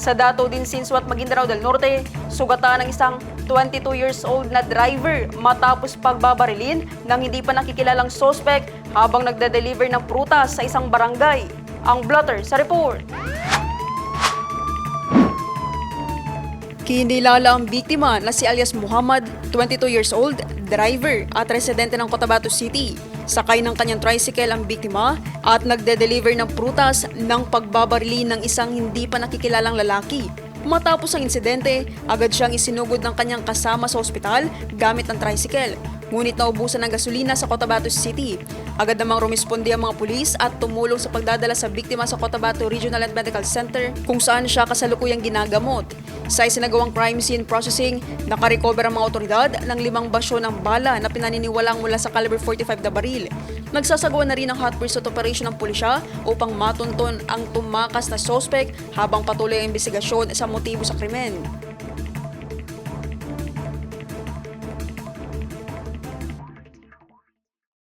Sa Dato din Sinsuat, Maguindanao del Norte, sugatan ng isang 22 years old na driver matapos pagbabarilin ng hindi pa nakikilalang sospek habang nagde-deliver ng prutas sa isang barangay. Ang blotter sa report. Kinilala ang biktima na si alias Muhammad, 22 years old, driver at residente ng Cotabato City. Sakay ng kanyang tricycle ang biktima at nagde-deliver ng prutas ng pagbabarili ng isang hindi pa nakikilalang lalaki. Matapos ang insidente, agad siyang isinugod ng kanyang kasama sa ospital gamit ng tricycle. Ngunit naubusan ng gasolina sa Cotabato City. Agad namang rumisponde ang mga pulis at tumulong sa pagdadala sa biktima sa Cotabato Regional and Medical Center kung saan siya kasalukuyang ginagamot. Sa isinagawang crime scene processing, nakarecover ang mga otoridad ng 5 basyo ng bala na pinaniniwalang mula sa caliber 45 na baril. Nagsasagawa na rin ang hot pursuit operation ng pulisya upang matunton ang tumakas na sospek habang patuloy ang investigasyon sa motibo sa krimen.